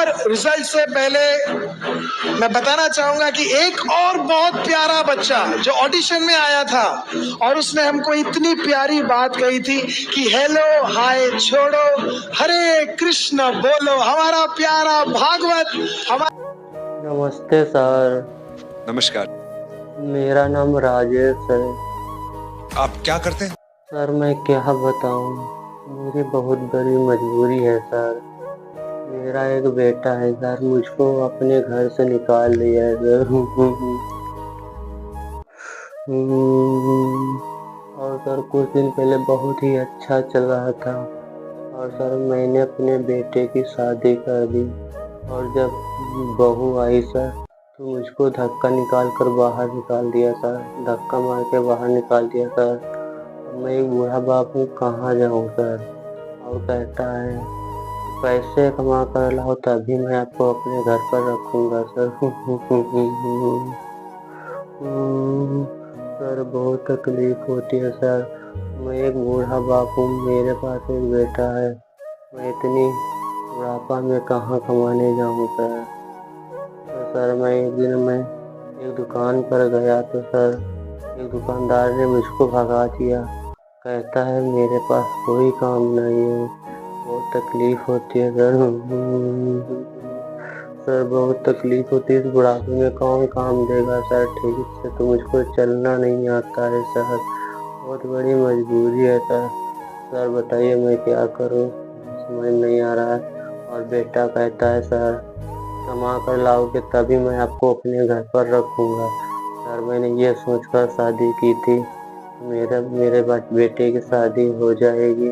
और रिजल्ट से पहले मैं बताना चाहूंगा कि एक और बहुत प्यारा बच्चा जो ऑडिशन में आया था और उसने हमको इतनी प्यारी बात कही थी कि हेलो हाय छोड़ो हरे कृष्ण बोलो, हमारा प्यारा भागवत नमस्ते सर। नमस्कार। मेरा नाम राजेश है। आप क्या करते हैं? सर मैं क्या बताऊं, मेरी बहुत बड़ी मजबूरी है सर। मेरा एक बेटा है सर, मुझको अपने घर से निकाल दिया है सर। और सर कुछ दिन पहले बहुत ही अच्छा चल रहा था और सर मैंने अपने बेटे की शादी कर दी और जब बहू आई सर तो मुझको धक्का निकाल कर बाहर निकाल दिया सर, धक्का मार के बाहर निकाल दिया सर। मैं एक बूढ़ा बाप हूँ, कहाँ जाऊँ सर। और कहता है पैसे कमा कर लाओ तभी मैं आपको अपने घर पर रखूँगा सर। सर बहुत तकलीफ होती है सर। मैं एक बूढ़ा बाप हूँ, मेरे पास एक बेटा है, मैं इतनी बुढ़ापा में कहाँ कमाने जाऊँ सर। तो सर मैं एक दुकान पर गया तो सर एक दुकानदार ने मुझको भगा दिया, कहता है मेरे पास कोई काम नहीं है। बहुत तकलीफ होती है सर। सर बहुत तकलीफ होती है, इस बुढ़ापे में कौन काम देगा सर ठीक से, तो मुझको चलना नहीं आता है सर, बहुत बड़ी मजबूरी है सर। सर बताइए मैं क्या करूं, समझ नहीं आ रहा है। और बेटा कहता है सर कमा कर लाओगे तभी मैं आपको अपने घर पर रखूँगा। सर मैंने ये सोचकर शादी की थी मेरे बेटे की शादी हो जाएगी,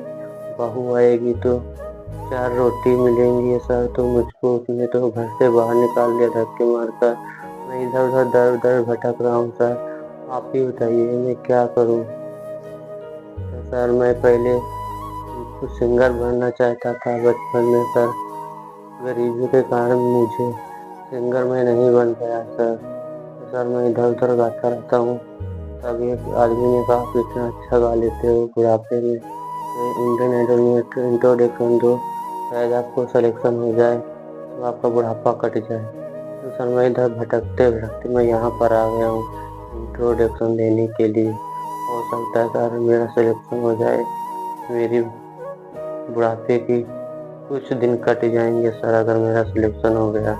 बहू आएगी तो 4 रोटी मिलेंगी सर, तो मुझको उसने तो घर से बाहर निकाल दिया धक्के मारकर। मैं इधर उधर दर दर भटक रहा हूँ सर, आप ही बताइए मैं क्या करूँ। तो सर मैं पहले कुछ सिंगर बनना चाहता था बचपन में सर, गरीबी के कारण मुझे सिंगर में नहीं बन पाया सर। तो सर मैं इधर उधर गाता रहता हूँ, तब एक आदमी ने कहा कि इतना अच्छा गा लेते हो बुढ़ापे में, इंडियन आइडल में इंट्रोडक्शन दो, शायद आपको सिलेक्शन हो जाए तो आपका बुढ़ापा कट जाए। तो सर मैं इधर भटकते भटकते मैं यहाँ पर आ गया हूँ इंट्रोडक्शन देने के लिए। हो सकता है सर मेरा सिलेक्शन हो जाए, मेरी बुढ़ापे की कुछ दिन कट जाएंगे सर अगर मेरा सिलेक्शन हो गया।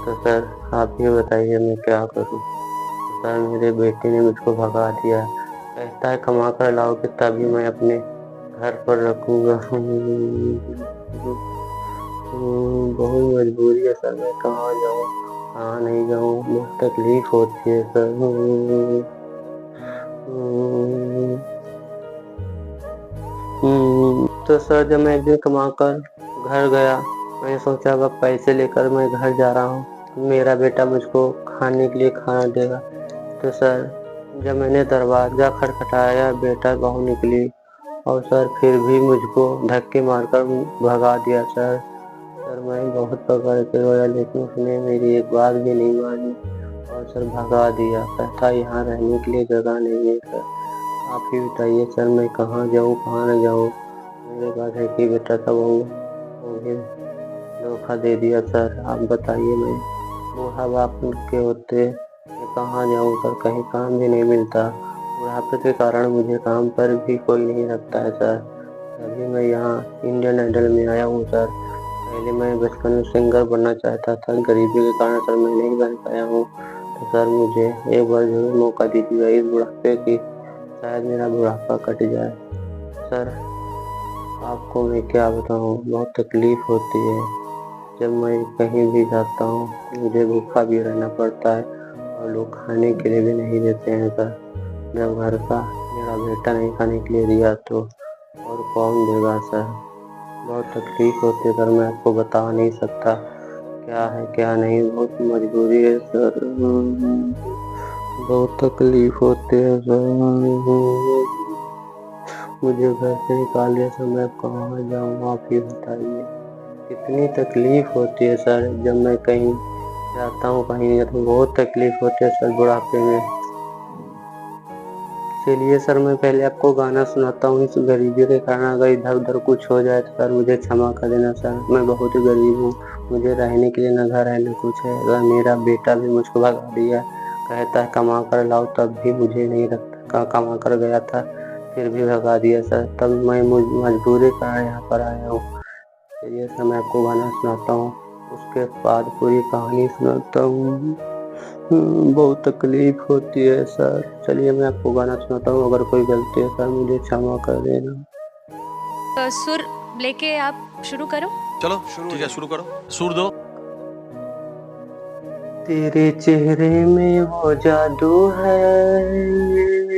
तो सर आप ही बताइए मैं क्या करूँ। तो सर मेरे बेटे ने मुझको भगा दिया, कहता है कमा कर लाओगे तभी मैं अपने घर पर रखूँगा। बहुत मजबूरी है सर, मैं कहाँ जाऊँ कहाँ नहीं जाऊँ, बहुत तकलीफ होती है सर। तो सर जब मैं एक दिन कमा कर घर गया, मैंने सोचा अब पैसे लेकर मैं घर जा रहा हूँ तो मेरा बेटा मुझको खाने के लिए खाना देगा। तो सर जब मैंने दरवाज़ा खटखटाया बेटा बहू निकली और सर फिर भी मुझको धक्के मारकर भगा दिया सर। सर मैं बहुत पकड़ के रोया लेकिन उसने मेरी एक बात भी नहीं मानी और सर भगा दिया, कहता यहाँ रहने के लिए जगह नहीं है सर। आप ही बताइए सर मैं कहाँ जाऊँ कहाँ न जाऊँ। मेरे पास एक ही बेटा था, वो भी धोखा दे दिया सर। आप बताइए मैं बूढ़ा बाप के होते मैं कहाँ जाऊँ सर, कहीं काम भी नहीं मिलता, बुढ़ापे के कारण मुझे काम पर भी कोई नहीं रखता है सर। तभी मैं यहाँ इंडियन आइडल में आया हूँ सर। पहले मैं बचपन में सिंगर बनना चाहता था, गरीबी के कारण सर मैं नहीं बन पाया हूँ। तो सर मुझे एक बार जरूर मौका दीजिएगा इस बुढ़ापे की, शायद मेरा बुढ़ापा कट जाए। सर आपको मैं क्या बताऊँ, बहुत तकलीफ होती है, जब मैं कहीं भी जाता हूँ मुझे भूखा भी रहना पड़ता है और लोग खाने के लिए भी नहीं देते हैं सर। जब घर का मेरा बेटा नहीं खाने के लिए दिया तो और कौन देगा सर। बहुत तकलीफ होती है सर, मैं आपको बता नहीं सकता क्या है क्या नहीं, बहुत मजबूरी है सर, बहुत तकलीफ होती है सर। मुझे घर से निकाल दिया सर, मैं कहाँ जाऊँ आप ही बताइए। कितनी तकलीफ होती है सर, जब मैं कहीं जाता हूँ कहीं नहीं जाता हूँ, बहुत तकलीफ होती है सर बुढ़ापे में। चलिए सर मैं पहले आपको गाना सुनाता हूँ, इस गरीबी के कारण अगर इधर उधर कुछ हो जाए तो सर मुझे क्षमा कर देना सर, मैं बहुत गरीब हूँ, मुझे रहने के लिए न घर है न कुछ है। अगर मेरा बेटा भी मुझको भगा दिया, कहता है कमा कर लाओ, तब भी मुझे नहीं रखता। कमा कर गया था फिर भी भगा दिया सर। तब मैं मजबूरी का यहाँ पर आया हूँ। चलिए सर मैं आपको गाना सुनाता हूँ, उसके बाद पूरी कहानी सुनाता हूँ। बहुत तकलीफ होती है सर। चलिए मैं आपको गाना सुनाता हूँ, अगर कोई गलती है सर मुझे क्षमा कर देना। सुर लेके आप शुरू करो। चलो ठीक है, शुरू करो, सुर दो। तेरे चेहरे में वो जादू है,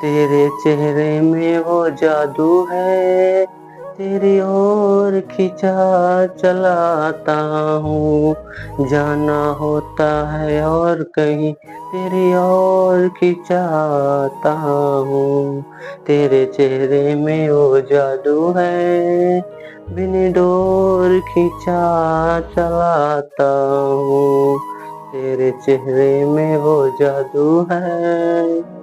तेरे चेहरे में वो जादू है, तेरी ओर खिंचा चलाता हूँ। जाना होता है और कहीं तेरी ओर खिंचाता हूँ। तेरे चेहरे में वो जादू है, बिन डोर खिंचा चलाता हूँ। तेरे चेहरे में वो जादू है।